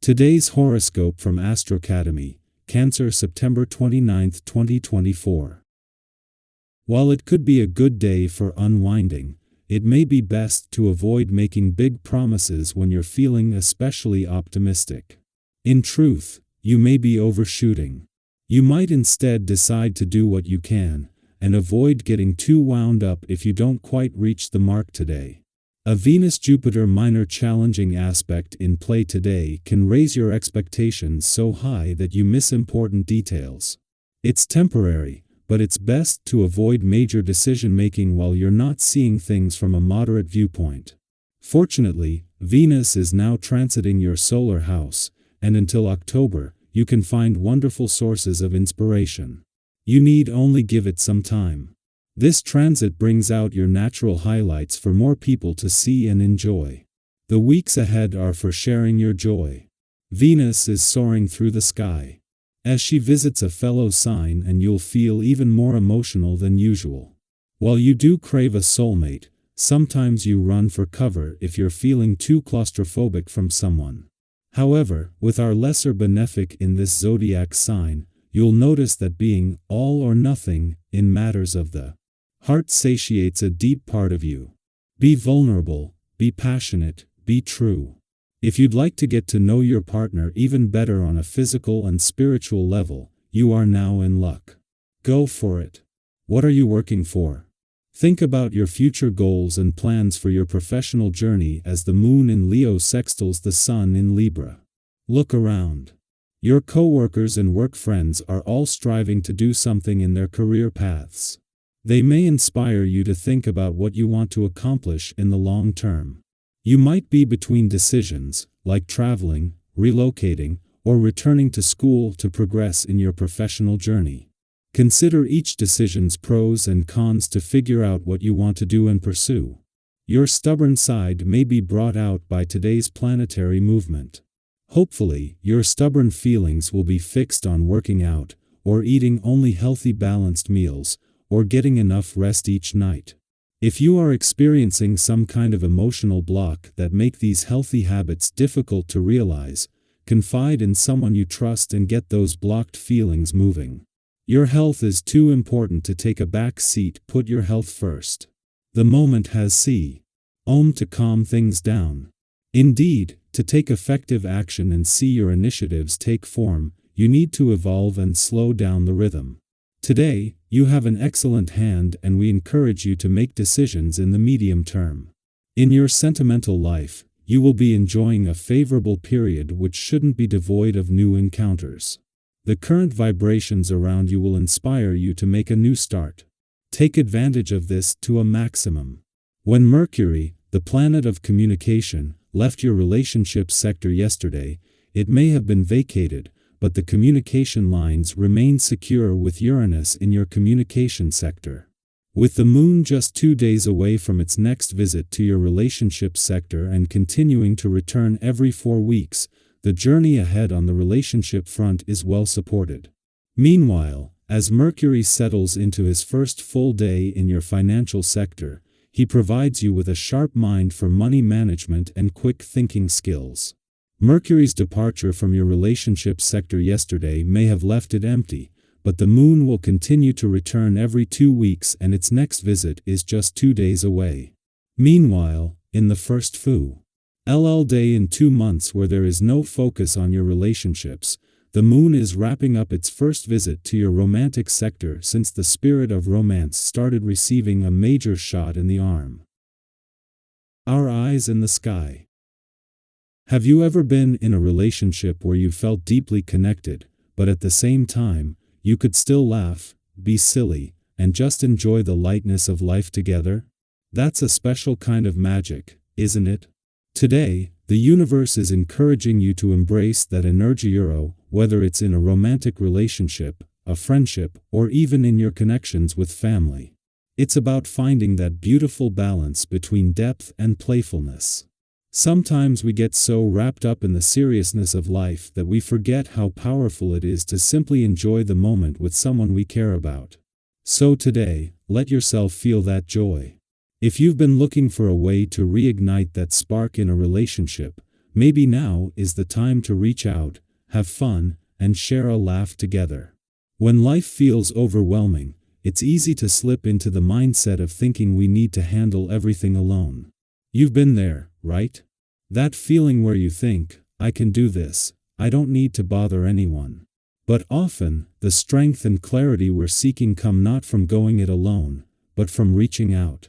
Today's horoscope from AstroCademy, Cancer, September 29, 2024. While it could be a good day for unwinding, it may be best to avoid making big promises when you're feeling especially optimistic. In truth, you may be overshooting. You might instead decide to do what you can, and avoid getting too wound up if you don't quite reach the mark today. A Venus-Jupiter minor challenging aspect in play today can raise your expectations so high that you miss important details. It's temporary, but it's best to avoid major decision-making while you're not seeing things from a moderate viewpoint. Fortunately, Venus is now transiting your solar house, and until October, you can find wonderful sources of inspiration. You need only give it some time. This transit brings out your natural highlights for more people to see and enjoy. The weeks ahead are for sharing your joy. Venus is soaring through the sky. As she visits a fellow sign, and you'll feel even more emotional than usual. While you do crave a soulmate, sometimes you run for cover if you're feeling too claustrophobic from someone. However, with our lesser benefic in this zodiac sign, you'll notice that being all or nothing in matters of the heart satiates a deep part of you. Be vulnerable, be passionate, be true. If you'd like to get to know your partner even better on a physical and spiritual level, you are now in luck. Go for it. What are you working for? Think about your future goals and plans for your professional journey as the moon in Leo sextiles the sun in Libra. Look around. Your co-workers and work friends are all striving to do something in their career paths. They may inspire you to think about what you want to accomplish in the long term. You might be between decisions, like traveling, relocating, or returning to school to progress in your professional journey. Consider each decision's pros and cons to figure out what you want to do and pursue. Your stubborn side may be brought out by today's planetary movement. Hopefully, your stubborn feelings will be fixed on working out, or eating only healthy balanced meals, or getting enough rest each night. If you are experiencing some kind of emotional block that make these healthy habits difficult to realize, confide in someone you trust and get those blocked feelings moving. Your health is too important to take a back seat. Put your health first. The moment has to calm things down. Indeed, to take effective action and see your initiatives take form, you need to evolve and slow down the rhythm. Today, you have an excellent hand, and we encourage you to make decisions in the medium term. In your sentimental life, you will be enjoying a favorable period which shouldn't be devoid of new encounters. The current vibrations around you will inspire you to make a new start. Take advantage of this to a maximum. When Mercury, the planet of communication, left your relationship sector yesterday, it may have been vacated, but the communication lines remain secure with Uranus in your communication sector. With the moon just 2 days away from its next visit to your relationship sector and continuing to return every 4 weeks, the journey ahead on the relationship front is well supported. Meanwhile, as Mercury settles into his first full day in your financial sector, he provides you with a sharp mind for money management and quick thinking skills. Mercury's departure from your relationship sector yesterday may have left it empty, but the moon will continue to return every 2 weeks, and its next visit is just 2 days away. Meanwhile, in the first full day in 2 months where there is no focus on your relationships, the moon is wrapping up its first visit to your romantic sector since the spirit of romance started receiving a major shot in the arm. Our eyes in the sky. Have you ever been in a relationship where you felt deeply connected, but at the same time, you could still laugh, be silly, and just enjoy the lightness of life together? That's a special kind of magic, isn't it? Today, the universe is encouraging you to embrace that energy, whether it's in a romantic relationship, a friendship, or even in your connections with family. It's about finding that beautiful balance between depth and playfulness. Sometimes we get so wrapped up in the seriousness of life that we forget how powerful it is to simply enjoy the moment with someone we care about. So today, let yourself feel that joy. If you've been looking for a way to reignite that spark in a relationship, maybe now is the time to reach out, have fun, and share a laugh together. When life feels overwhelming, it's easy to slip into the mindset of thinking we need to handle everything alone. You've been there, right? That feeling where you think, I can do this, I don't need to bother anyone. But often, the strength and clarity we're seeking come not from going it alone, but from reaching out.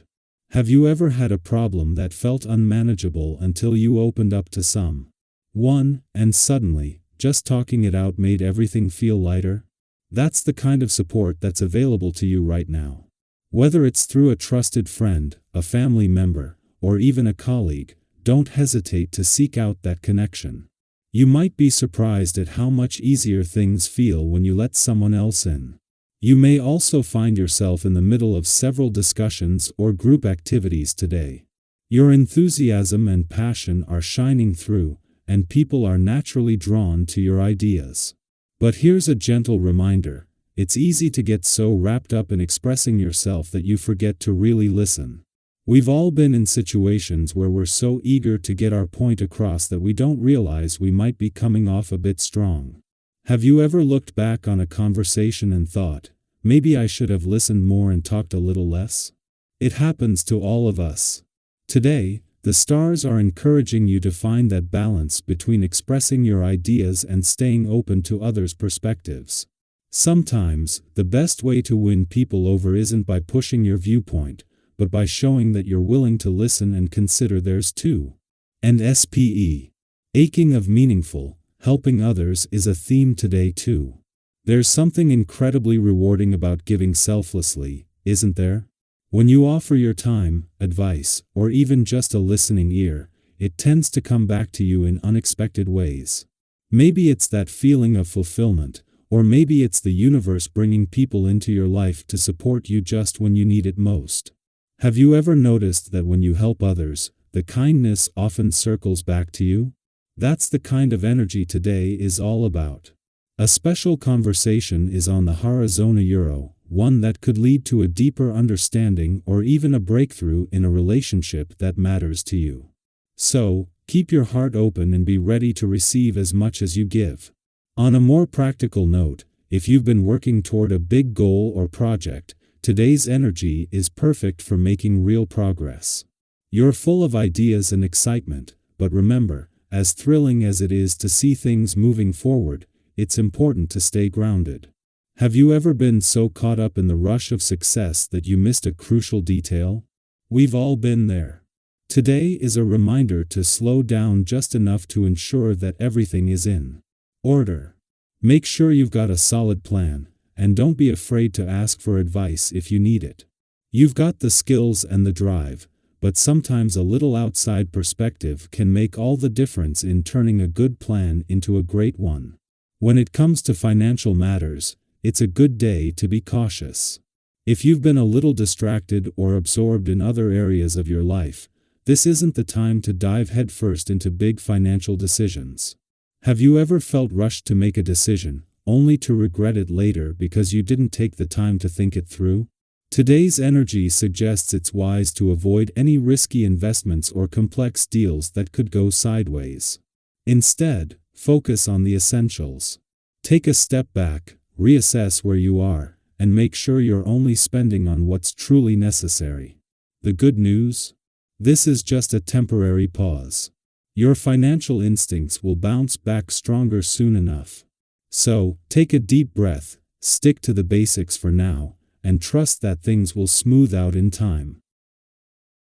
Have you ever had a problem that felt unmanageable until you opened up to someone, and suddenly, just talking it out made everything feel lighter? That's the kind of support that's available to you right now. Whether it's through a trusted friend, a family member, or even a colleague, don't hesitate to seek out that connection. You might be surprised at how much easier things feel when you let someone else in. You may also find yourself in the middle of several discussions or group activities today. Your enthusiasm and passion are shining through, and people are naturally drawn to your ideas. But here's a gentle reminder: it's easy to get so wrapped up in expressing yourself that you forget to really listen. We've all been in situations where we're so eager to get our point across that we don't realize we might be coming off a bit strong. Have you ever looked back on a conversation and thought, maybe I should have listened more and talked a little less? It happens to all of us. Today, the stars are encouraging you to find that balance between expressing your ideas and staying open to others' perspectives. Sometimes, the best way to win people over isn't by pushing your viewpoint, but by showing that you're willing to listen and consider theirs too. And aching of meaningful, helping others is a theme today too. There's something incredibly rewarding about giving selflessly, isn't there? When you offer your time, advice, or even just a listening ear, it tends to come back to you in unexpected ways. Maybe it's that feeling of fulfillment, or maybe it's the universe bringing people into your life to support you just when you need it most. Have you ever noticed that when you help others, the kindness often circles back to you? That's the kind of energy today is all about. A special conversation is on the horizon, one that could lead to a deeper understanding or even a breakthrough in a relationship that matters to you. So, keep your heart open and be ready to receive as much as you give. On a more practical note, if you've been working toward a big goal or project, today's energy is perfect for making real progress. You're full of ideas and excitement, but remember, as thrilling as it is to see things moving forward, it's important to stay grounded. Have you ever been so caught up in the rush of success that you missed a crucial detail? We've all been there. Today is a reminder to slow down just enough to ensure that everything is in order. Make sure you've got a solid plan, and don't be afraid to ask for advice if you need it. You've got the skills and the drive, but sometimes a little outside perspective can make all the difference in turning a good plan into a great one. When it comes to financial matters, it's a good day to be cautious. If you've been a little distracted or absorbed in other areas of your life, this isn't the time to dive headfirst into big financial decisions. Have you ever felt rushed to make a decision, only to regret it later because you didn't take the time to think it through? Today's energy suggests it's wise to avoid any risky investments or complex deals that could go sideways. Instead, focus on the essentials. Take a step back, reassess where you are, and make sure you're only spending on what's truly necessary. The good news? This is just a temporary pause. Your financial instincts will bounce back stronger soon enough. So, take a deep breath, stick to the basics for now, and trust that things will smooth out in time.